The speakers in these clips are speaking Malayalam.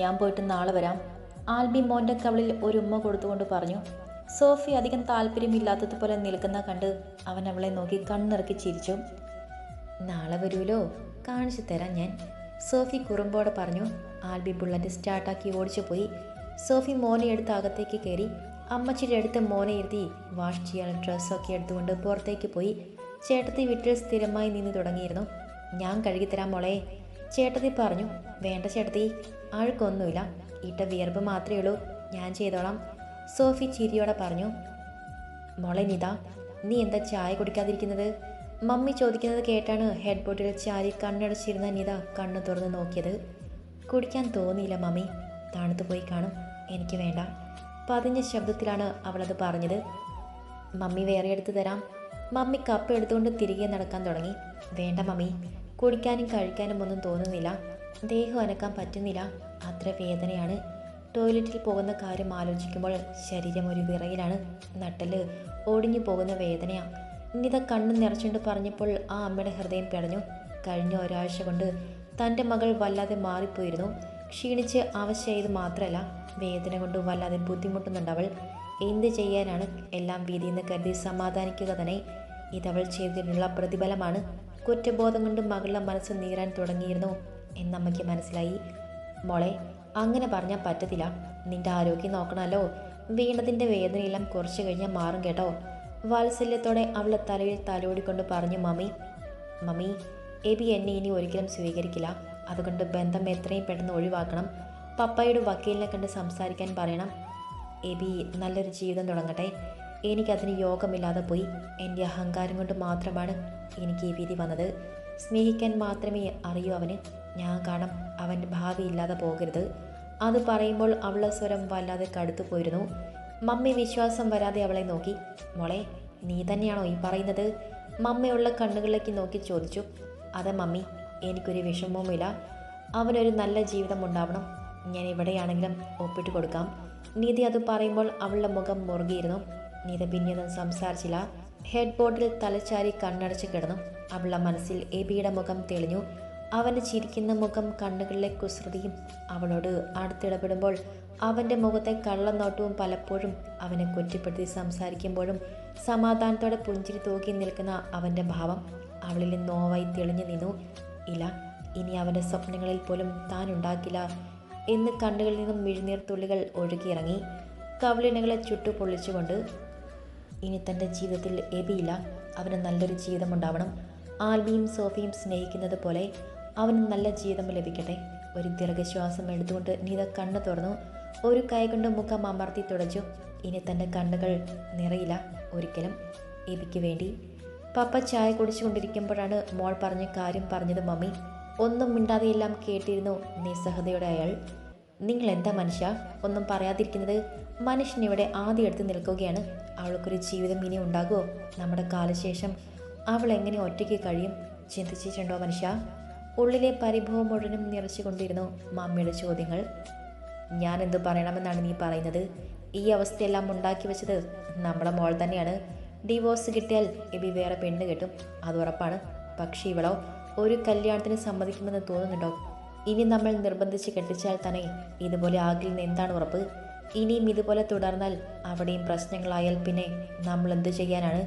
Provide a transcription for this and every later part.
ഞാൻ പോയിട്ട് നാളെ വരാം. ആൽബി മോൻ്റെ കവളിൽ ഒരു ഉമ്മ കൊടുത്തുകൊണ്ട് പറഞ്ഞു. സോഫി അധികം താല്പര്യമില്ലാത്തതുപോലെ നിൽക്കുന്ന കണ്ട് അവൻ അവളെ നോക്കി കണ്ണിറക്കി ചിരിച്ചു. നാളെ വരൂലോ, കാണിച്ചു തരാം ഞാൻ, സോഫി കുറുമ്പോടെ പറഞ്ഞു. ആൽബി ബുള്ളറ്റ് സ്റ്റാർട്ടാക്കി ഓടിച്ചു പോയി. സോഫി മോനെ എടുത്ത് അകത്തേക്ക് കയറി. അമ്മച്ചിയുടെ അടുത്ത് മോനെ ഇരുത്തി വാഷ് ചെയ്യാൻ ഡ്രസ്സൊക്കെ എടുത്തുകൊണ്ട് പുറത്തേക്ക് പോയി. ചേട്ടത്തി വീട്ടിൽ സ്ഥിരമായി നിന്ന് തുടങ്ങിയിരുന്നു. ഞാൻ കഴുകിത്തരാം മോളെ, ചേട്ടത്തി പറഞ്ഞു. വേണ്ട ചേട്ടത്തി, അഴുക്കൊന്നുമില്ല, ഇട്ട വിയർപ്പ് മാത്രമേ ഉള്ളൂ, ഞാൻ ചെയ്തോളാം, സോഫി ചിരിയോടെ പറഞ്ഞു. മോളെ നിത, നീ എന്താ ചായ കുടിക്കാതിരിക്കുന്നത്? മമ്മി ചോദിക്കുന്നത് കേട്ടാണ് ഹെഡ് ബോട്ടിൽ ചാരി കണ്ണടച്ചിരുന്ന നിത കണ്ണു തുറന്ന് നോക്കിയത്. കുടിക്കാൻ തോന്നിയില്ല മമ്മി, തണുത്തു പോയി കാണും, എനിക്ക് വേണ്ട, പതിഞ്ഞ ശബ്ദത്തിലാണ് അവളത് പറഞ്ഞത്. മമ്മി വേറെ എടുത്തു തരാം. മമ്മി കപ്പ് എടുത്തുകൊണ്ട് തിരികെ നടക്കാൻ തുടങ്ങി. വേണ്ട മമ്മി, കുടിക്കാനും കഴിക്കാനും ഒന്നും തോന്നുന്നില്ല, ദേഹം അനക്കാൻ പറ്റുന്നില്ല, അത്ര വേദനയാണ്. ടോയ്ലറ്റിൽ പോകുന്ന കാര്യം ആലോചിക്കുമ്പോൾ ശരീരം ഒരു വിറയിലാണ്, നട്ടല് ഒടിഞ്ഞു പോകുന്ന വേദനയാണ്. നിത കണ്ണു നിറച്ചുകൊണ്ട് പറഞ്ഞപ്പോൾ ആ അമ്മയുടെ ഹൃദയം പിടഞ്ഞു. കഴിഞ്ഞ ഒരാഴ്ച കൊണ്ട് തൻ്റെ മകൾ വല്ലാതെ മാറിപ്പോയിരുന്നു. ക്ഷീണിച്ച് അവശയത് മാത്രമല്ല, വേദന കൊണ്ട് വല്ലാതെ ബുദ്ധിമുട്ടുന്നുണ്ടവൾ. എന്ത് ചെയ്യാനാണ്, എല്ലാം വിധിയെന്ന് കരുതി സമാധാനിക്കുക തന്നെ. ഇതവൾ ചെയ്തതിനുള്ള പ്രതിഫലമാണ്. കുറ്റബോധം കൊണ്ട് മകളുടെ മനസ്സ് നീറാൻ തുടങ്ങിയിരുന്നു എന്നമ്മയ്ക്ക് മനസ്സിലായി. മോളെ, അങ്ങനെ പറഞ്ഞാൽ പറ്റത്തില്ല, നിന്റെ ആരോഗ്യം നോക്കണമല്ലോ, വീണതിൻ്റെ വേദനയെല്ലാം കുറച്ച് കഴിഞ്ഞാൽ മാറും കേട്ടോ, വാത്സല്യത്തോടെ അവളെ തലയിൽ തലോടിക്കൊണ്ട് പറഞ്ഞു മമ്മി. മമ്മി, എബി എന്നെ ഇനി ഒരിക്കലും സ്വീകരിക്കില്ല, അതുകൊണ്ട് ബന്ധം എത്രയും പെട്ടെന്ന് ഒഴിവാക്കണം. പപ്പായുടെ വക്കീലിനെ കണ്ട് സംസാരിക്കാൻ പറയണം. എബി നല്ലൊരു ജീവിതം തുടങ്ങട്ടെ. എനിക്കതിന് യോഗമില്ലാതെ പോയി. എൻ്റെ അഹങ്കാരം കൊണ്ട് മാത്രമാണ് എനിക്ക് ഈ വിധി വന്നത്. സ്നേഹിക്കാൻ മാത്രമേ അറിയൂ അവന്. ഞാൻ കാണാം അവൻ്റെ ഭാവി ഇല്ലാതെ പോകരുത്. അത് പറയുമ്പോൾ അവളുടെ സ്വരം വല്ലാതെ കടുത്തു പോയിരുന്നു. മമ്മി വിശ്വാസം വരാതെ അവളെ നോക്കി. മോളെ, നീ തന്നെയാണോ ഈ പറയുന്നത്? മമ്മയുള്ള കണ്ണുകളിലേക്ക് നോക്കി ചോദിച്ചു. അതെ മമ്മി, എനിക്കൊരു വിഷമവുമില്ല, അവനൊരു നല്ല ജീവിതം ഉണ്ടാവണം. ഞാൻ എവിടെയാണെങ്കിലും ഒപ്പിട്ട് കൊടുക്കാം. നീതി അത് പറയുമ്പോൾ അവളുടെ മുഖം മുറുകിയിരുന്നു. നീത പിന്നെയൊന്നും സംസാരിച്ചില്ല. ഹെഡ് ബോർഡിൽ തലച്ചാരി കണ്ണടച്ച് കിടന്നു. അവളുടെ മനസ്സിൽ എബിയുടെ മുഖം തെളിഞ്ഞു. അവൻ്റെ ചിരിക്കുന്ന മുഖം, കണ്ണുകളിലെ കുസൃതിയും അവളോട് അടുത്തിടപെടുമ്പോൾ അവൻ്റെ മുഖത്തെ കള്ളനോട്ടവും പലപ്പോഴും അവനെ കുറ്റപ്പെടുത്തി സംസാരിക്കുമ്പോഴും സമാധാനത്തോടെ പുഞ്ചിരി തൂക്കി നിൽക്കുന്ന അവൻ്റെ ഭാവം അവളിൽ നോവായി തെളിഞ്ഞു നിന്നു. ഇല്ല, ഇനി അവൻ്റെ സ്വപ്നങ്ങളിൽ പോലും താൻ ഉണ്ടാക്കില്ല എന്ന് കണ്ണുകളിൽ നിന്നും മിഴുനീർ തുള്ളികൾ ഒഴുകിയിറങ്ങി. കവിളിണകളെ ചുട്ടു പൊള്ളിച്ചുകൊണ്ട്. ഇനി തൻ്റെ ജീവിതത്തിൽ എബിയില്ല, അവന് നല്ലൊരു ജീവിതമുണ്ടാവണം. ആൽബിയും സോഫിയും സ്നേഹിക്കുന്നത് പോലെ അവന് നല്ല ജീവിതം ലഭിക്കട്ടെ. ഒരു ദീർഘശ്വാസം എടുത്തുകൊണ്ട് നീത കണ്ണു തുറന്നു. ഒരു കൈ കൊണ്ട് മുഖം അമർത്തി തുടച്ചു. ഇനി തൻ്റെ കണ്ണുകൾ നിറയില്ല ഒരിക്കലും, എബിക്ക് വേണ്ടി. പപ്പ ചായ കുടിച്ചുകൊണ്ടിരിക്കുമ്പോഴാണ് മോൾ പറഞ്ഞ കാര്യം പറഞ്ഞത് മമ്മി. ഒന്നും മിണ്ടാതെയെല്ലാം കേട്ടിരുന്നു നിസ്സഹതയോടെ അയാൾ. നിങ്ങൾ എന്താ മനുഷ്യ ഒന്നും പറയാതിരിക്കുന്നത്? മനുഷ്യനിവിടെ ആദ്യം എടുത്ത് നിൽക്കുകയാണ്. അവൾക്കൊരു ജീവിതം ഇനി ഉണ്ടാകുമോ? നമ്മുടെ കാലശേഷം അവൾ എങ്ങനെ ഒറ്റയ്ക്ക് കഴിയും? ചിന്തിച്ചിട്ടുണ്ടോ മനുഷ്യ? ഉള്ളിലെ പരിഭവം മുഴുവനും നിറച്ചുകൊണ്ടിരുന്നു മമ്മിയുടെ ചോദ്യങ്ങൾ. ഞാൻ എന്തു പറയണമെന്നാണ് നീ പറയുന്നത്? ഈ അവസ്ഥയെല്ലാം ഉണ്ടാക്കി വെച്ചത് നമ്മുടെ മോൾ തന്നെയാണ്. ഡിവോഴ്സ് കിട്ടിയാൽ എബി വേറെ പെണ്ണ് കെട്ടും, അത് ഉറപ്പാണ്. പക്ഷേ ഇവളോ ഒരു കല്യാണത്തിന് സമ്മതിക്കുമെന്ന് തോന്നുന്നുണ്ടോ? ഇനി നമ്മൾ നിർബന്ധിച്ച് കെട്ടിച്ചാൽ തന്നെ ഇതുപോലെ ആകില്ലെന്ന് എന്താണ് ഉറപ്പ്? ഇനിയും ഇതുപോലെ തുടർന്നാൽ അവിടെയും പ്രശ്നങ്ങളായാൽ പിന്നെ നമ്മൾ എന്തു ചെയ്യാനാണ്?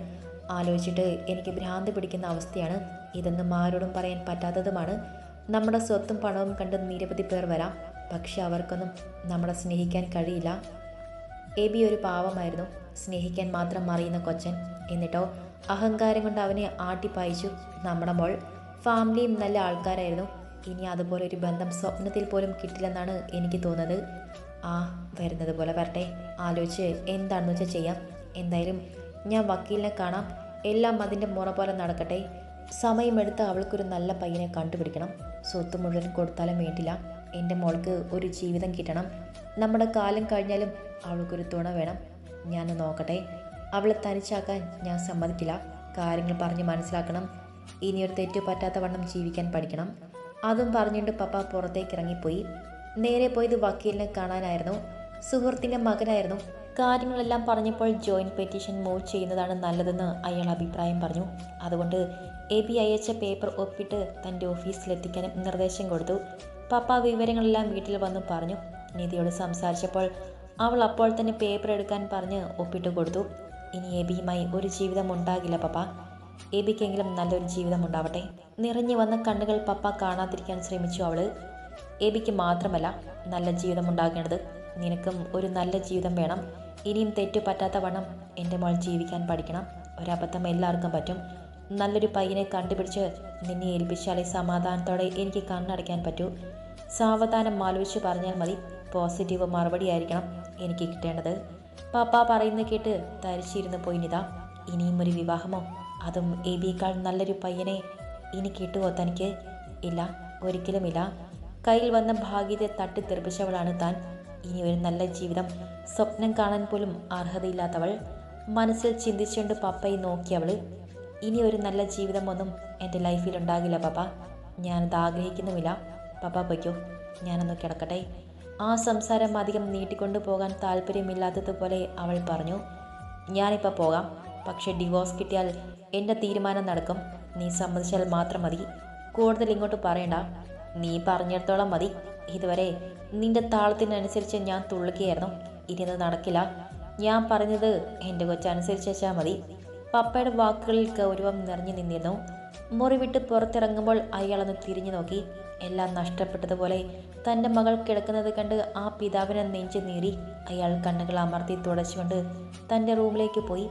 ആലോചിച്ചിട്ട് എനിക്ക് ഭ്രാന്ത് പിടിക്കുന്ന അവസ്ഥയാണ്. ഇതൊന്നും ആരോടും പറയാൻ പറ്റാത്തതുമാണ്. നമ്മുടെ സ്വത്തും പണവും കണ്ട് നിരവധി പേർ വരാം, പക്ഷെ അവർക്കൊന്നും നമ്മളെ സ്നേഹിക്കാൻ കഴിയില്ല. എബി ഒരു പാവമായിരുന്നു, സ്നേഹിക്കാൻ മാത്രം അറിയുന്ന കൊച്ചൻ. എന്നിട്ടോ അഹങ്കാരം കൊണ്ട് അവനെ ആട്ടിപ്പായിച്ചു നമ്മുടെ മോൾ. ഫാമിലിയും നല്ല ആൾക്കാരായിരുന്നു. ഇനി അതുപോലെ ഒരു ബന്ധം സ്വപ്നത്തിൽ പോലും കിട്ടില്ലെന്നാണ് എനിക്ക് തോന്നുന്നത്. ആ, വരുന്നത് പോലെ വരട്ടെ, ആലോചിച്ച് എന്താണെന്ന് വെച്ചാൽ ചെയ്യാം. എന്തായാലും ഞാൻ വക്കീലിനെ കാണാം, എല്ലാം അതിൻ്റെ മുറ പോലെ നടക്കട്ടെ. സമയമെടുത്ത് അവൾക്കൊരു നല്ല പയ്യനെ കണ്ടുപിടിക്കണം. സ്വത്ത് മുഴുവൻ കൊടുത്താലും വേണ്ടില്ല, എൻ്റെ മോൾക്ക് ഒരു ജീവിതം കിട്ടണം. നമ്മുടെ കാലം കഴിഞ്ഞാലും അവൾക്കൊരു തുണ വേണം. ഞാൻ നോക്കട്ടെ, അവളെ തനിച്ചാക്കാൻ ഞാൻ സമ്മതിക്കില്ല. കാര്യങ്ങൾ പറഞ്ഞ് മനസ്സിലാക്കണം. ഇനിയൊരു തെറ്റു പറ്റാത്ത വണ്ണം ജീവിക്കാൻ പഠിക്കണം. അതും പറഞ്ഞുകൊണ്ട് പപ്പ പുറത്തേക്ക് ഇറങ്ങിപ്പോയി. നേരെ പോയത് വക്കീലിനെ കാണാനായിരുന്നു. സുഹൃത്തിൻ്റെ മകനായിരുന്നു. കാര്യങ്ങളെല്ലാം പറഞ്ഞപ്പോൾ ജോയിൻറ്റ് പെറ്റീഷൻ മൂവ് ചെയ്യുന്നതാണ് നല്ലതെന്ന് അയാൾ അഭിപ്രായം പറഞ്ഞു. അതുകൊണ്ട് എബി അയച്ച പേപ്പർ ഒപ്പിട്ട് തൻ്റെ ഓഫീസിലെത്തിക്കാനും നിർദ്ദേശം കൊടുത്തു. പപ്പ വിവരങ്ങളെല്ലാം വീട്ടിൽ വന്ന് പറഞ്ഞു. നിധിയോട് സംസാരിച്ചപ്പോൾ അവൾ അപ്പോൾ തന്നെ പേപ്പർ എടുക്കാൻ പറഞ്ഞ് ഒപ്പിട്ട് കൊടുത്തു. ഇനി എബിയുമായി ഒരു ജീവിതം ഉണ്ടാകില്ല പപ്പ. എബിക്കെങ്കിലും നല്ലൊരു ജീവിതം ഉണ്ടാവട്ടെ. നിറഞ്ഞു വന്ന കണ്ണുകൾ പപ്പ കാണാതിരിക്കാൻ ശ്രമിച്ചു അവള്. എബിക്ക് മാത്രമല്ല നല്ല ജീവിതം ഉണ്ടാകേണ്ടത്. നിനക്കും ഒരു നല്ല ജീവിതം വേണം. ഇനിയും തെറ്റു പറ്റാത്ത വണ്ണം എൻ്റെ മോൾ ജീവിക്കാൻ പഠിക്കണം. ഒരബദ്ധം എല്ലാവർക്കും പറ്റും. നല്ലൊരു പയ്യനെ കണ്ടുപിടിച്ച് നിന്നെ ഏൽപ്പിച്ചാലേ സമാധാനത്തോടെ എനിക്ക് കണ്ണടയ്ക്കാൻ പറ്റൂ. സാവധാനം ആലോചിച്ച് പറഞ്ഞാൽ മതി. പോസിറ്റീവ് മറുപടി ആയിരിക്കണം എനിക്ക് കിട്ടേണ്ടത്. പാപ്പ പറയുന്നത് കേട്ട് തരിച്ചിരുന്ന് പോയി നിത. ഇനിയും ഒരു വിവാഹമോ, അതും എബിയേക്കാൾ നല്ലൊരു പയ്യനെ ഇനി കിട്ടുമോ തനിക്ക്? ഇല്ല, ഒരിക്കലുമില്ല. കയ്യിൽ വന്ന ഭാഗ്യത്തെ തട്ടിത്തെറിപ്പിച്ചവളാണ് താൻ. ഇനി ഒരു നല്ല ജീവിതം സ്വപ്നം കാണാൻ പോലും അർഹതയില്ലാത്തവൾ. മനസ്സിൽ ചിന്തിച്ചുകൊണ്ട് പപ്പയെ നോക്കിയവള്. ഇനി ഒരു നല്ല ജീവിതമൊന്നും എൻ്റെ ലൈഫിൽ ഉണ്ടാകില്ല പപ്പ. ഞാനത് ആഗ്രഹിക്കുന്നുമില്ല. പപ്പ പൊയ്ക്കോ, ഞാനൊന്ന് കിടക്കട്ടെ. ആ സംസാരം അധികം നീട്ടിക്കൊണ്ടു പോകാൻ താല്പര്യമില്ലാത്തതുപോലെ അവൾ പറഞ്ഞു. ഞാനിപ്പോൾ പോകാം, പക്ഷേ ഡിവോഴ്സ് കിട്ടിയാൽ എൻ്റെ തീരുമാനം നടക്കും. നീ സമ്മതിച്ചാൽ മാത്രം മതി. കൂടുതൽ ഇങ്ങോട്ട് പറയണ്ട. നീ പറഞ്ഞിടത്തോളം മതി. ഇതുവരെ നിന്റെ താളത്തിനനുസരിച്ച് ഞാൻ തുള്ളുകയായിരുന്നു. ഇനി അത് നടക്കില്ല. ഞാൻ പറഞ്ഞത് എൻ്റെ കൊച്ചനുസരിച്ച് വെച്ചാൽ മതി. പപ്പയുടെ വാക്കുകളിൽ ഗൗരവം നിറഞ്ഞു നിന്നിരുന്നു. മുറി വിട്ട് പുറത്തിറങ്ങുമ്പോൾ അയാളൊന്ന് തിരിഞ്ഞു നോക്കി. എല്ലാം നഷ്ടപ്പെട്ടതുപോലെ തൻ്റെ മകൾ കിടക്കുന്നത് കണ്ട് ആ പിതാവിനെ നെഞ്ചു നീറി. അയാൾ കണ്ണുകൾ അമർത്തി തുടച്ചുകൊണ്ട് തൻ്റെ റൂമിലേക്ക് പോയി.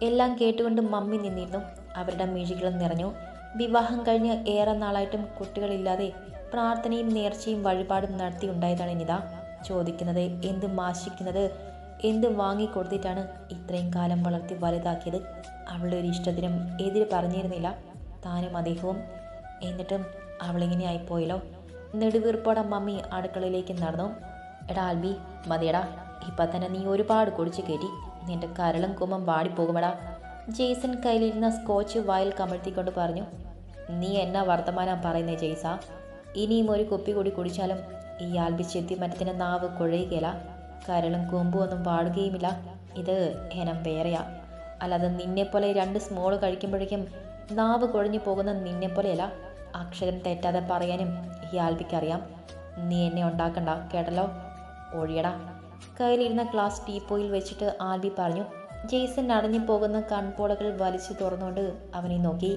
എല്ലാം കേട്ടുകൊണ്ട് മമ്മി നിന്നിരുന്നു. അവരുടെ മിഴികളും നിറഞ്ഞു. വിവാഹം കഴിഞ്ഞ് ഏറെ നാളായിട്ടും കുട്ടികളില്ലാതെ പ്രാർത്ഥനയും നേർച്ചയും വഴിപാടും നടത്തിയുണ്ടായതാണ് നിത. ചോദിക്കുന്നത് എന്തും ആശിക്കുന്നത് എന്ത് വാങ്ങിക്കൊടുത്തിട്ടാണ് ഇത്രയും കാലം വളർത്തി വലുതാക്കിയത്. അവളുടെ ഒരു ഇഷ്ടത്തിനും എതിര് പറഞ്ഞിരുന്നില്ല താനും അദ്ദേഹവും. എന്നിട്ടും അവളിങ്ങനെ ആയിപ്പോയല്ലോ. നെടുവീർപ്പോടെ മമ്മി അടുക്കളയിലേക്ക് നടന്നു. എടാ ആൽബി, മതിയടാ. ഇപ്പം തന്നെ നീ ഒരുപാട് കുടിച്ച് കയറ്റി. നിന്റെ കരളും കുമ്പം വാടിപ്പോകുമെടാ. ജെയ്സൺ കയ്യിലിരുന്ന സ്കോച്ച് വായിൽ കമഴ്ത്തിക്കൊണ്ട് പറഞ്ഞു. നീ എന്നാ വർത്തമാനം പറയുന്നേ ജെയ്സ? ഇനിയും ഒരു കുപ്പി കൂടി കുടിച്ചാലും ഈ ആൽബി ചെത്തിമരത്തിൻ്റെ നാവ് കുഴയുകയില്ല. കരളും കുമ്പും ഒന്നും പാടുകയുമില്ല. ഇത് ഹനം വേറെയാ. അല്ലാതെ നിന്നെപ്പോലെ 2 സ്മോള് കഴിക്കുമ്പോഴേക്കും നാവ് കുഴഞ്ഞു പോകുന്ന നിന്നെപ്പോലെയല്ല. അക്ഷരം തെറ്റാതെ പറയാനും ഈ ആൽബിക്കറിയാം. നീ എന്നെ ഉണ്ടാക്കണ്ട കേട്ടല്ലോ. ഒഴിയടാ. കയ്യിലിരുന്ന ഗ്ലാസ് ടീപ്പോയിൽ വെച്ചിട്ട് ആൽബി പറഞ്ഞു. ജെയ്സൺ അടഞ്ഞു പോകുന്ന കൺപോളകൾ വലിച്ചു തുറന്നുകൊണ്ട് അവനെ നോക്കി.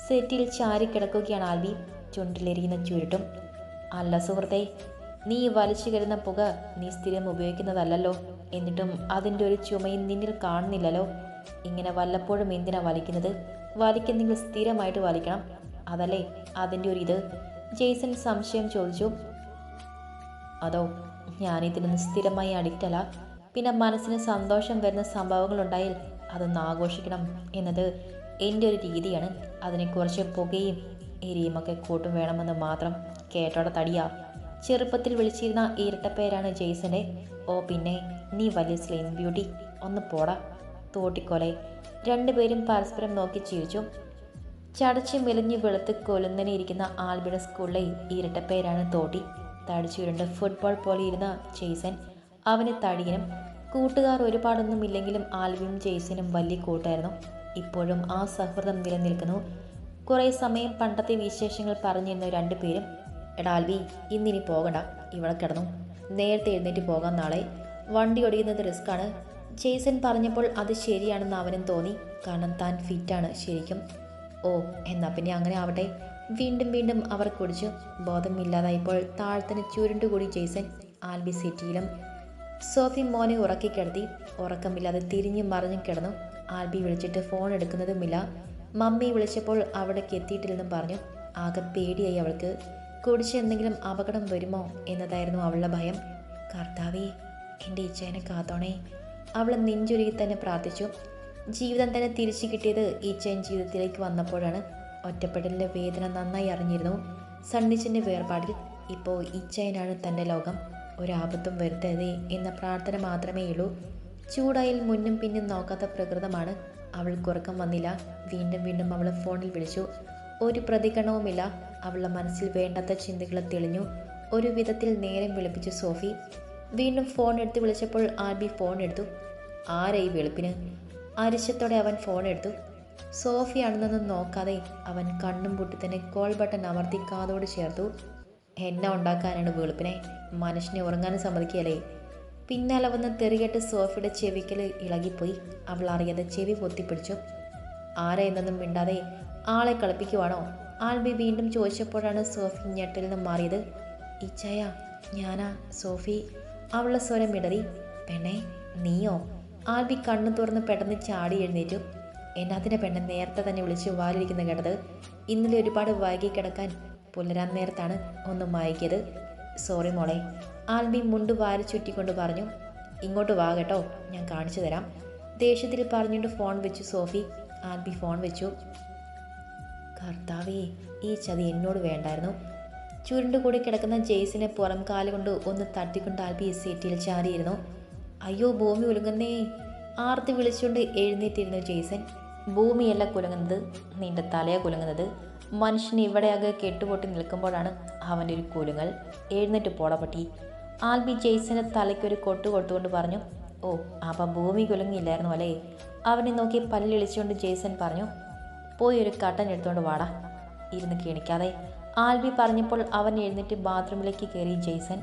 സെറ്റിൽ ചാരിക്കിടക്കുകയാണ് ആൽബി, ചുണ്ടിലെരിയുന്ന ചുരുട്ടും. അല്ല സുഹൃത്തെ, നീ വലിച്ചു കരുന്ന പുക നീ സ്ഥിരം ഉപയോഗിക്കുന്നതല്ലോ. എന്നിട്ടും അതിൻ്റെ ഒരു ചുമയും നിന്നിൽ കാണുന്നില്ലല്ലോ. ഇങ്ങനെ വല്ലപ്പോഴും എന്തിനാ വലിക്കുന്നത്? വലിക്കുന്നെങ്കിൽ സ്ഥിരമായിട്ട് വലിക്കണം, അതല്ലേ അതിൻ്റെ ഒരു ഇത്? ജെയ്സൺ സംശയം ചോദിച്ചു. അതോ ഞാനിതിനൊന്നും സ്ഥിരമായി അഡിക്റ്റല്ല. പിന്നെ മനസ്സിന് സന്തോഷം വരുന്ന സംഭവങ്ങളുണ്ടായാൽ അതൊന്ന് ആഘോഷിക്കണം എന്നത് എൻ്റെ ഒരു രീതിയാണ്. അതിനെ കുറച്ച് പുകയും എരിയുമൊക്കെ കൂട്ടും വേണമെന്ന് മാത്രം. കേട്ടോടെ തടിയാ. ചെറുപ്പത്തിൽ വിളിച്ചിരുന്ന ഇരട്ടപ്പേരാണ് ജെയ്സന്റെ. ഓ പിന്നെ നീ വലിയ സ്ലിം ബ്യൂട്ടി. ഒന്ന് പോടാ തോട്ടിക്കോലെ. രണ്ടുപേരും പരസ്പരം നോക്കി ചിരിച്ചു. ചടച്ച് മെലിഞ്ഞു വെളുത്ത് കൊലുന്നനെ ഇരിക്കുന്ന ആൽബിയുടെ സ്കൂളിലെ ഇരട്ടപ്പേരാണ് തോട്ടി. തടിച്ചുരുണ്ട് ഫുട്ബോൾ പോലെ ഇരുന്ന ജെയ്സൺ അവന് തടിയനും. കൂട്ടുകാർ ഒരുപാടൊന്നും ഇല്ലെങ്കിലും ആൽബിയും ജെയ്സനും വലിയ കൂട്ടായിരുന്നു. ഇപ്പോഴും ആ സൗഹൃദം നിലനിൽക്കുന്നു. കുറേ സമയം പണ്ടത്തെ വിശേഷങ്ങൾ പറഞ്ഞിരുന്ന 2 പേരും. എടാ ആൽബി, ഇന്നിനി പോകണ്ട, ഇവിടെ കിടന്നു. നേരത്തെ എഴുന്നേറ്റ് പോകാം നാളെ. വണ്ടി ഓടിക്കുന്നത് റിസ്ക്കാണ്. ജെയ്സൺ പറഞ്ഞപ്പോൾ അത് ശരിയാണെന്ന് അവനും തോന്നി. കാരണം താൻ ഫിറ്റാണ് ശരിക്കും. ഓ എന്നാ പിന്നെ അങ്ങനെ ആവട്ടെ. വീണ്ടും വീണ്ടും അവർ കുടിച്ചു. ബോധമില്ലാതായപ്പോൾ താഴ്ത്തന് ചുരുണ്ടുകൂടി ജെയ്സൺ. ആൽബി സെറ്റിയിലും. സോഫി മോനെ ഉറക്കിക്കിടത്തി. ഉറക്കമില്ലാതെ തിരിഞ്ഞും മറിഞ്ഞും കിടന്നു. ആൽബി വിളിച്ചിട്ട് ഫോൺ എടുക്കുന്നതുമില്ല. മമ്മി വിളിച്ചപ്പോൾ അവിടേക്ക് എത്തിയിട്ടില്ലെന്നും പറഞ്ഞു. ആകെ പേടിയായി അവൾക്ക്. കുടിച്ച് എന്തെങ്കിലും അപകടം വരുമോ എന്നതായിരുന്നു അവളുടെ ഭയം. കർത്താവേ, എൻ്റെ ഇച്ചേനെ കാത്തോണേ. അവൾ നെഞ്ചുരുകി തന്നെ പ്രാർത്ഥിച്ചു. ജീവിതം തന്നെ തിരിച്ചു കിട്ടിയത് ഈച്ചയൻ ജീവിതത്തിലേക്ക് വന്നപ്പോഴാണ്. ഒറ്റപ്പെടലിൻ്റെ വേദന നന്നായി അറിഞ്ഞിരുന്നു. സണ്ണിച്ചൻ്റെ വേർപാടിൽ ഇപ്പോൾ ഈച്ചയനാണ് തൻ്റെ ലോകം. ഒരാപത്തും വരുത്തരുതേ എന്ന പ്രാർത്ഥന മാത്രമേ ഉള്ളൂ. ചൂടായിൽ മുന്നും പിന്നും നോക്കാത്ത പ്രകൃതമാണ്. അവൾക്കുറക്കം വന്നില്ല. വീണ്ടും വീണ്ടും അവൾ ഫോണിൽ വിളിച്ചു. ഒരു പ്രതികരണവുമില്ല. അവളുടെ മനസ്സിൽ വേണ്ടാത്ത ചിന്തകൾ തെളിഞ്ഞു. ഒരു വിധത്തിൽ നേരം വിളിപ്പിച്ചു സോഫി. വീണ്ടും ഫോൺ എടുത്ത് വിളിച്ചപ്പോൾ ആൽബി ഫോൺ എടുത്തു. ആരായി വെളുപ്പിന്? അരിശത്തോടെ അവൻ ഫോൺ എടുത്തു. സോഫിയാണെന്നൊന്നും നോക്കാതെ അവൻ കണ്ണും പൂട്ടി തന്നെ കോൾ ബട്ടൺ അമർത്തി കാതോട് ചേർത്തു. എന്നെ ഉണ്ടാക്കാനാണ് വെളുപ്പിനെ മനുഷ്യനെ ഉറങ്ങാനും സമ്മതിക്കുകയല്ലേ. പിന്നാലെ വന്ന് തെറികെട്ട് സോഫിയുടെ ചെവിക്കൽ ഇളകിപ്പോയി. അവൾ അറിയാതെ ചെവി പൊത്തിപ്പിടിച്ചു. ആരെ എന്നൊന്നും മിണ്ടാതെ ആളെ കളിപ്പിക്കുവാണോ? ആൽബി വീണ്ടും ചോദിച്ചപ്പോഴാണ് സോഫി ഞെട്ടിൽ നിന്ന് മാറിയത്. ഇച്ചായ, ഞാനാ സോഫി. അവളുടെ സ്വരം ഇടറി. പെണ്ണേ, നീയോ? ആൽബി കണ്ണു തുറന്ന് പെട്ടെന്ന് ചാടി എഴുന്നേറ്റു. എന്നാത്തിൻ്റെ പെണ്ണെ നേരത്തെ തന്നെ വിളിച്ച് വാലിരിക്കുന്ന കേട്ടത്? ഇന്നലെ ഒരുപാട് വൈകി കിടക്കാൻ പുലരാൻ നേരത്താണ് ഒന്ന് മയക്കിയത്. സോറി മോളെ. ആൽബി മുണ്ട് വാരി ചുറ്റിക്കൊണ്ട് പറഞ്ഞു. ഇങ്ങോട്ട് വാ കേട്ടോ, ഞാൻ കാണിച്ചു തരാം. ദേഷ്യത്തിൽ പറഞ്ഞുകൊണ്ട് ഫോൺ വെച്ചു സോഫി. ആൽബി ഫോൺ വെച്ചു. കർത്താവേ, ഈ ചതി എന്നോട് വേണ്ടായിരുന്നു. ചുരുണ്ടുകൂടി കിടക്കുന്ന ജെയ്സിനെ പുറം കാലുകൊണ്ട് ഒന്ന് തട്ടിക്കൊണ്ട് ആൽബി സീറ്റിൽ ചാരിയിരുന്നു. അയ്യോ, ഭൂമി ഉലുങ്ങുന്നേ! ആർത്തി വിളിച്ചുകൊണ്ട് എഴുന്നേറ്റിരുന്നു ജെയ്സൺ. ഭൂമിയല്ല കുലുങ്ങുന്നത്, നിന്റെ തലയാ കുലുങ്ങുന്നത്. മനുഷ്യൻ ഇവിടെയാകെ കെട്ടുപൊട്ടി നിൽക്കുമ്പോഴാണ് അവൻ്റെ ഒരു കുലുങ്ങൽ. എഴുന്നേറ്റ് പോടപട്ടി. ആൽബി ജെയ്സന്റെ തലയ്ക്കൊരു കൊട്ടു കൊടുത്തുകൊണ്ട് പറഞ്ഞു. ഓ, അപ്പം ഭൂമി കുലുങ്ങിയില്ലായിരുന്നു അല്ലേ? അവനെ നോക്കി പല്ലിളിച്ചുകൊണ്ട് ജെയ്സൺ പറഞ്ഞു. പോയി ഒരു കട്ടൻ എടുത്തുകൊണ്ട് വാടാ, ഇരുന്ന് കിണിക്കാതെ. ആൽബി പറഞ്ഞപ്പോൾ അവൻ എഴുന്നേറ്റ് ബാത്റൂമിലേക്ക് കയറി ജെയ്സൺ.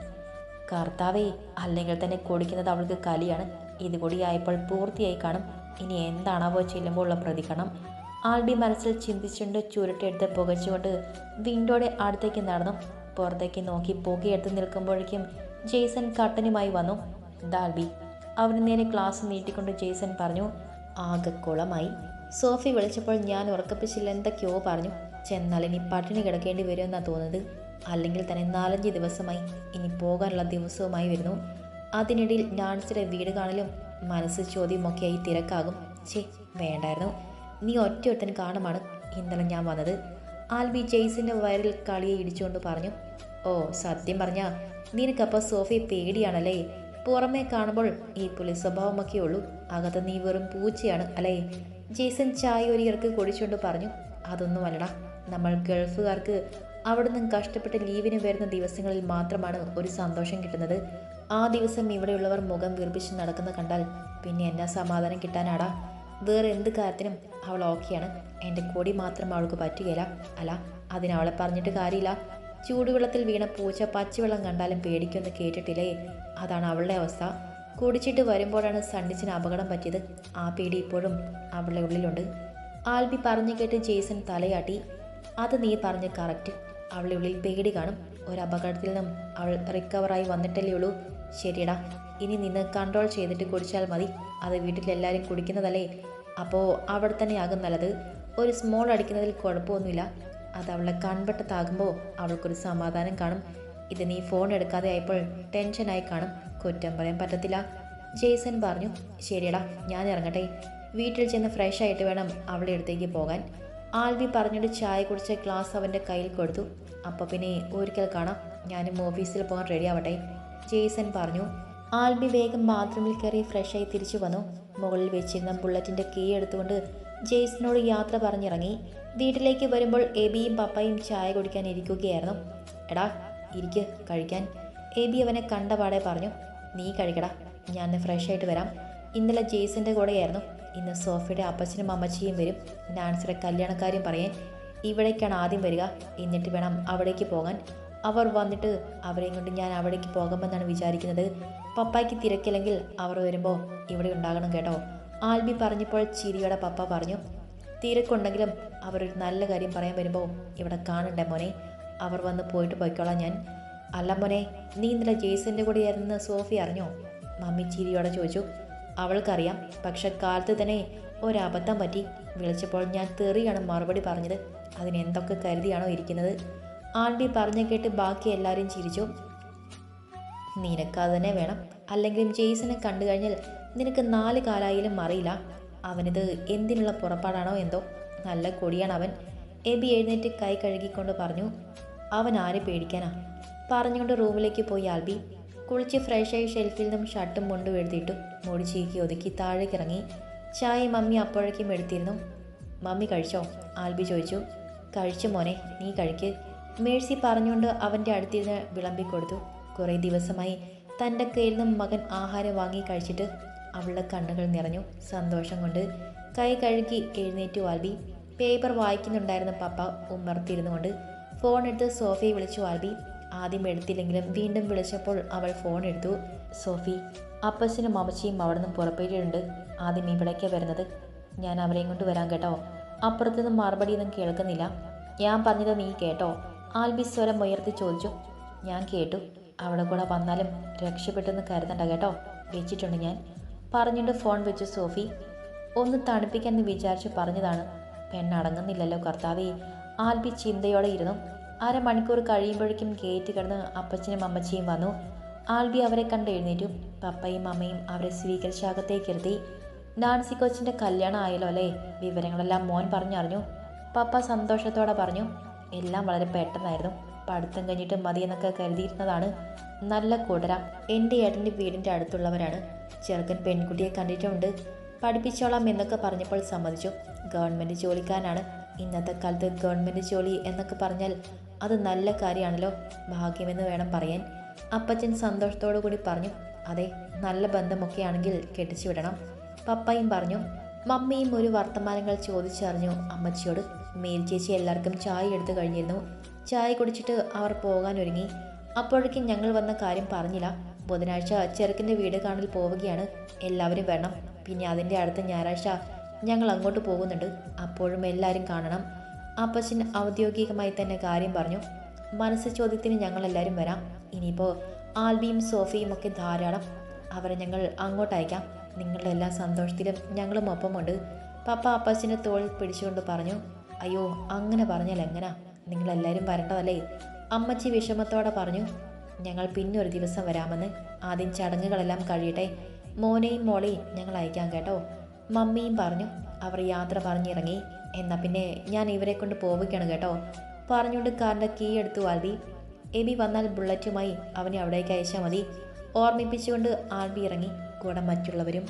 കർത്താവേ, അല്ലെങ്കിൽ തന്നെ കുടിക്കുന്നത് അവൾക്ക് കലിയാണ്. ഇതുകൂടി ആയപ്പോൾ പൂർത്തിയായി കാണും. ഇനി എന്താണാവോ ചെല്ലുമ്പോൾ ഉള്ള പ്രതികരണം? ആൽബി മനസ്സിൽ ചിന്തിച്ചുകൊണ്ട് ചുരുട്ടെടുത്ത് പുകച്ചുകൊണ്ട് വിൻഡോയുടെ അടുത്തേക്ക് നടന്നു. പുറത്തേക്ക് നോക്കി പുകയെടുത്ത് നിൽക്കുമ്പോഴേക്കും ജെയ്സൺ കട്ടനുമായി വന്നു. ദാൽബി. അവന് നേരെ ഗ്ലാസ് നീട്ടിക്കൊണ്ട് ജെയ്സൺ പറഞ്ഞു. ആകെ കുളമായി. സോഫി വിളിച്ചപ്പോൾ ഞാൻ ഉറക്കപ്പിച്ചില്ല എന്തൊക്കെയോ പറഞ്ഞു. ചെന്നാൽ ഇനി പട്ടിണി കിടക്കേണ്ടി വരുമെന്നാണ് തോന്നുന്നത്. അല്ലെങ്കിൽ തന്നെ 4-5 ദിവസമായി. ഇനി പോകാനുള്ള ദിവസവുമായി വരുന്നു. അതിനിടയിൽ നാൻസിയുടെ വീട് കാണലും മനസ്സ് ചോദ്യമൊക്കെയായി തിരക്കാകും. ചേ, വേണ്ടായിരുന്നു. നീ ഒറ്റയൊരുത്തന് കാണുമാണ് ഇന്നലെ ഞാൻ വന്നത്. ആൽബി ജെയ്സിൻ്റെ വയറിൽ കളിയെ ഇടിച്ചുകൊണ്ട് പറഞ്ഞു. ഓ, സത്യം പറഞ്ഞാൽ നിനക്കപ്പോൾ സോഫി പേടിയാണല്ലേ? പുറമേ കാണുമ്പോൾ ഈ പുലിസ് സ്വഭാവമൊക്കെ ഉള്ളൂ, അകത്ത് നീ വെറും പൂച്ചയാണ് അല്ലേ? ജെയ്സൺ ചായ ഒരു ഇറക്ക് കുടിച്ചുകൊണ്ട് പറഞ്ഞു. അതൊന്നുമല്ലടാ, നമ്മൾ ഗൾഫുകാർക്ക് അവിടെ നിന്ന് കഷ്ടപ്പെട്ട് ലീവിന് വരുന്ന ദിവസങ്ങളിൽ മാത്രമാണ് ഒരു സന്തോഷം കിട്ടുന്നത്. ആ ദിവസം ഇവിടെയുള്ളവർ മുഖം വീർപ്പിച്ച് നടക്കുന്ന കണ്ടാൽ പിന്നെ എന്നാ സമാധാനം കിട്ടാനാടാ? വേറെ എന്ത് കാര്യത്തിനും അവൾ ഓക്കെയാണ്. എൻ്റെ കൊടി മാത്രം അവൾക്ക് പറ്റുകയില്ല. അല്ല, അതിനവളെ പറഞ്ഞിട്ട് കാര്യമില്ല. ചൂടുവെള്ളത്തിൽ വീണ പൂച്ച പച്ചവെള്ളം കണ്ടാലും പേടിക്കൊന്ന് കേട്ടിട്ടില്ലേ? അതാണ് അവളുടെ അവസ്ഥ. കുടിച്ചിട്ട് വരുമ്പോഴാണ് സണ്ണിച്ചിന് അപകടം പറ്റിയത്. ആ പേടി ഇപ്പോഴും അവളുടെ ഉള്ളിലുണ്ട്. ആൽബി പറഞ്ഞു കേട്ട് ജെയ്സൺ തലയാട്ടി. അത് നീ പറഞ്ഞ് കറക്റ്റ്. അവളുടെ ഉള്ളിൽ പേടി കാണും. ഒരു അപകടത്തിൽ നിന്നും അവൾ റിക്കവറായി വന്നിട്ടല്ലേ ഉള്ളൂ. ശരിയടാ, ഇനി നിന്ന് കൺട്രോൾ ചെയ്തിട്ട് കുടിച്ചാൽ മതി. അത് വീട്ടിലെല്ലാവരും കുടിക്കുന്നതല്ലേ? അപ്പോൾ അവിടെ തന്നെ ആകും നല്ലത്. ഒരു സ്മോൾ അടിക്കുന്നതിൽ കുഴപ്പമൊന്നുമില്ല. അത് അവളെ കൺവെട്ടത്താകുമ്പോൾ അവൾക്കൊരു സമാധാനം കാണും. ഇത് നീ ഫോൺ എടുക്കാതെ ആയപ്പോൾ ടെൻഷനായി കാണും. കുറ്റം പറയാൻ പറ്റത്തില്ല. ജെയ്സൺ പറഞ്ഞു. ശരിയടാ, ഞാൻ ഇറങ്ങട്ടെ. വീട്ടിൽ ചെന്ന് ഫ്രഷ് ആയിട്ട് വേണം അവളുടെ അടുത്തേക്ക് പോകാൻ. ആൽബി പറഞ്ഞിട്ട് ചായ കുടിച്ച ഗ്ലാസ് അവൻ്റെ കയ്യിൽ കൊടുത്തു. അപ്പോൾ പിന്നെ ഒരിക്കൽ കാണാം. ഞാനും ഓഫീസിൽ പോകാൻ റെഡി ആവട്ടെ, ജെയ്സൺ പറഞ്ഞു. ആൽബി വേഗം ബാത്റൂമിൽ കയറി ഫ്രഷായി തിരിച്ചു വന്നു. മുകളിൽ വെച്ചിരുന്ന ബുള്ളറ്റിൻ്റെ കീ എടുത്തുകൊണ്ട് ജെയ്സനോട് യാത്ര പറഞ്ഞിറങ്ങി. വീട്ടിലേക്ക് വരുമ്പോൾ എബിയും പപ്പയും ചായ കുടിക്കാൻ ഇരിക്കുകയായിരുന്നു. എടാ, ഇരിക്ക് കഴിക്കാൻ, എബി അവനെ കണ്ടപാടെ പറഞ്ഞു. നീ കഴിക്കടാ, ഞാൻ ഫ്രഷായിട്ട് വരാം. ഇന്നലെ ജെയ്സൻ്റെ കൂടെയായിരുന്നു. ഇന്ന് സോഫിയുടെ അപ്പച്ചനും അമ്മച്ചിയും വരും. നാൻസിയുടെ കല്യാണക്കാര്യം പറയാൻ ഇവിടേക്കാണ് ആദ്യം വരിക. എന്നിട്ട് വേണം അവിടേക്ക് പോകാൻ. അവർ വന്നിട്ട് അവരെയും കൊണ്ട് ഞാൻ അവിടേക്ക് പോകാമെന്നാണ് വിചാരിക്കുന്നത്. പപ്പായ്ക്ക് തിരക്കില്ലെങ്കിൽ അവർ വരുമ്പോൾ ഇവിടെ ഉണ്ടാകണം കേട്ടോ, ആൽബി പറഞ്ഞപ്പോൾ ചിരിയോടെ പപ്പ പറഞ്ഞു. തിരക്കുണ്ടെങ്കിലും അവരൊരു നല്ല കാര്യം പറയാൻ വരുമ്പോൾ ഇവിടെ കാണണ്ടേ മോനെ? അവർ വന്ന് പോയിട്ട് പോയിക്കോളാം ഞാൻ. അല്ല മോനെ, നീ ഇന്നലെ ജെയ്സൻ്റെ കൂടെയായിരുന്നെന്ന് സോഫി അറിഞ്ഞോ? മമ്മി ചിരിയോടെ ചോദിച്ചു. അവൾക്കറിയാം, പക്ഷെ കാലത്ത് തന്നെ ഒരബദ്ധം പറ്റി. വിളിച്ചപ്പോൾ ഞാൻ തെറിയാണ് മറുപടി പറഞ്ഞത്. അതിനെന്തൊക്കെ കരുതിയാണോ ഇരിക്കുന്നത്? ആൽബി പറഞ്ഞു കേട്ട് ബാക്കി എല്ലാവരും ചിരിച്ചു. നിനക്കത് തന്നെ വേണം. അല്ലെങ്കിലും ജെയ്സനെ കണ്ടു കഴിഞ്ഞാൽ നിനക്ക് 4 കാലായാലും അറിയില്ല. അവനിത് എന്തിനുള്ള പുറപ്പാടാണോ എന്തോ. നല്ല കൊടിയാണ് അവൻ. എബി എഴുന്നേറ്റ് കൈ കഴുകിക്കൊണ്ട് പറഞ്ഞു. അവൻ ആരെ പേടിക്കാനാ? പറഞ്ഞുകൊണ്ട് റൂമിലേക്ക് പോയി ആൽബി. കുളിച്ച് ഫ്രഷായി ഷെൽഫിൽ നിന്നും ഷർട്ടും മുണ്ടും എഴുതിയിട്ടു മുടി ചീക്കി ഒതുക്കി താഴേക്കിറങ്ങി. ചായ മമ്മി അപ്പോഴേക്കും എടുത്തിരുന്നു. മമ്മി കഴിച്ചോ? ആൽബി ചോദിച്ചു. കഴിച്ചു മോനെ, നീ കഴിക്ക്, മേഴ്സി പറഞ്ഞുകൊണ്ട് അവൻ്റെ അടുത്തിരുന്ന് വിളമ്പിക്കൊടുത്തു. കുറേ ദിവസമായി തൻ്റെ കയ്യിൽ നിന്നും മകൻ ആഹാരം വാങ്ങി കഴിച്ചിട്ട് അവളുടെ കണ്ണുകൾ നിറഞ്ഞു സന്തോഷം കൊണ്ട്. കൈ കഴുകി എഴുന്നേറ്റു ആൽബി. പേപ്പർ വായിക്കുന്നുണ്ടായിരുന്ന പപ്പ ഉമ്മർത്തിരുന്നു കൊണ്ട് ഫോൺ എടുത്ത് സോഫയെ വിളിച്ചു ആൽബി. ആദ്യം എടുത്തില്ലെങ്കിലും വീണ്ടും വിളിച്ചപ്പോൾ അവൾ ഫോൺ എടുത്തു. സോഫി, അപ്പച്ചനും അമ്മച്ചിയും അവിടെ നിന്ന് പുറപ്പെട്ടിട്ടുണ്ട്. ആദ്യം ഇവിടേക്കാണ് വരുന്നത്. ഞാൻ അവരെയും കൊണ്ട് വരാൻ കേട്ടോ. അപ്പുറത്തുനിന്ന് മറുപടിയൊന്നും കേൾക്കുന്നില്ല. ഞാൻ പറഞ്ഞത് നീ കേട്ടോ? ആൽബി സ്വരം ഉയർത്തി ചോദിച്ചു. ഞാൻ കേട്ടു. അവിടെ കൂടെ വന്നാലും രക്ഷപ്പെട്ടെന്ന് കരുതണ്ട കേട്ടോ. വെച്ചിട്ടുണ്ട് ഞാൻ, പറഞ്ഞുകൊണ്ട് ഫോൺ വെച്ചു സോഫി. ഒന്ന് തണുപ്പിക്കാമെന്ന് വിചാരിച്ചു പറഞ്ഞതാണ്. പെണ്ണടങ്ങുന്നില്ലല്ലോ കർത്താവേ. ആൽബി ചിന്തയോടെ ഇരുന്നു. അരമണിക്കൂർ കഴിയുമ്പോഴേക്കും ഗേറ്റ് കടന്ന് അപ്പച്ചനും അമ്മച്ചിയും വന്നു. ആൽബി അവരെ കണ്ട് എഴുന്നേറ്റു. പപ്പയും അമ്മയും അവരെ സ്വീകരിച്ചകത്തേക്കിരുത്തി. നാൻസി കൊച്ചിൻ്റെ കല്യാണം ആയല്ലോ അല്ലേ? വിവരങ്ങളെല്ലാം മോൻ പറഞ്ഞറിഞ്ഞു. പപ്പ സന്തോഷത്തോടെ പറഞ്ഞു. എല്ലാം വളരെ പെട്ടെന്നായിരുന്നു. പഠിത്തം കഴിഞ്ഞിട്ട് മതിയെന്നൊക്കെ കരുതിയിരുന്നതാണ്. നല്ല കൂട്ടര. എൻ്റെ ഏട്ടൻ്റെ വീടിൻ്റെ അടുത്തുള്ളവരാണ്. ചെറുക്കൻ പെൺകുട്ടിയെ കണ്ടിട്ടുമുണ്ട്. പഠിപ്പിച്ചോളാം എന്നൊക്കെ പറഞ്ഞപ്പോൾ സമ്മതിച്ചു. ഗവൺമെൻറ് ജോലിക്കാരനാണ്. ഇന്നത്തെ കാലത്ത് ഗവൺമെൻറ് ജോലി എന്നൊക്കെ പറഞ്ഞാൽ അത് നല്ല കാര്യമാണല്ലോ. ഭാഗ്യമെന്ന് വേണം പറയാൻ. അപ്പച്ചൻ സന്തോഷത്തോടു കൂടി പറഞ്ഞു. അതെ, നല്ല ബന്ധമൊക്കെ ആണെങ്കിൽ കെട്ടിച്ചു വിടണം. പപ്പയും പറഞ്ഞു. മമ്മിയും ഒരു വർത്തമാനങ്ങൾ ചോദിച്ചറിഞ്ഞു അമ്മച്ചിയോട്. മേൽ ചേച്ചി എല്ലാവർക്കും ചായ എടുത്തു കഴിഞ്ഞിരുന്നു. ചായ കുടിച്ചിട്ട് അവർ പോകാനൊരുങ്ങി. അപ്പോഴേക്കും ഞങ്ങൾ വന്ന കാര്യം പറഞ്ഞില്ല. ബുധനാഴ്ച ചെറുക്കൻ്റെ വീട് കാണൽ പോവുകയാണ്. എല്ലാവരും വരണം. പിന്നെ അതിൻ്റെ അടുത്ത ഞായറാഴ്ച ഞങ്ങൾ അങ്ങോട്ട് പോകുന്നുണ്ട്. അപ്പോഴും എല്ലാവരും കാണണം. അപ്പച്ചൻ ഔദ്യോഗികമായി തന്നെ കാര്യം പറഞ്ഞു. മനസ്സ് ചോദ്യത്തിന് ഞങ്ങളെല്ലാവരും വരാം. ഇനിയിപ്പോൾ ആൽബിയും സോഫിയും ഒക്കെ ധാരാളം. അവരെ ഞങ്ങൾ അങ്ങോട്ട് അയക്കാം. നിങ്ങളുടെ എല്ലാ സന്തോഷത്തിലും ഞങ്ങളും ഒപ്പമുണ്ട്. പപ്പ അപ്പച്ചൻ്റെ തോളിൽ പിടിച്ചുകൊണ്ട് പറഞ്ഞു. അയ്യോ, അങ്ങനെ പറഞ്ഞാൽ എങ്ങനാ? നിങ്ങളെല്ലാവരും വരേണ്ടതല്ലേ? അമ്മച്ചി വിഷമത്തോടെ പറഞ്ഞു. ഞങ്ങൾ പിന്നെ ഒരു ദിവസം വരാമെന്ന്. ആദ്യം ചടങ്ങുകളെല്ലാം കഴിയട്ടെ. മോനെയും മോളെയും ഞങ്ങൾ അയക്കാം കേട്ടോ, മമ്മിയും പറഞ്ഞു. അവർ യാത്ര പറഞ്ഞിറങ്ങി. എന്നാൽ പിന്നെ ഞാൻ ഇവരെ കൊണ്ട് പോവുകയാണ് കേട്ടോ, പറഞ്ഞുകൊണ്ട് കാറിൻ്റെ കീ എടുത്തു ആൽബി. എബി വന്നാൽ ബുള്ളറ്റുമായി അവനെ അവിടേക്ക് അയച്ചാൽ മതി, ഓർമ്മിപ്പിച്ചുകൊണ്ട് ആൽബി ഇറങ്ങി. കൂടെ മറ്റുള്ളവരും.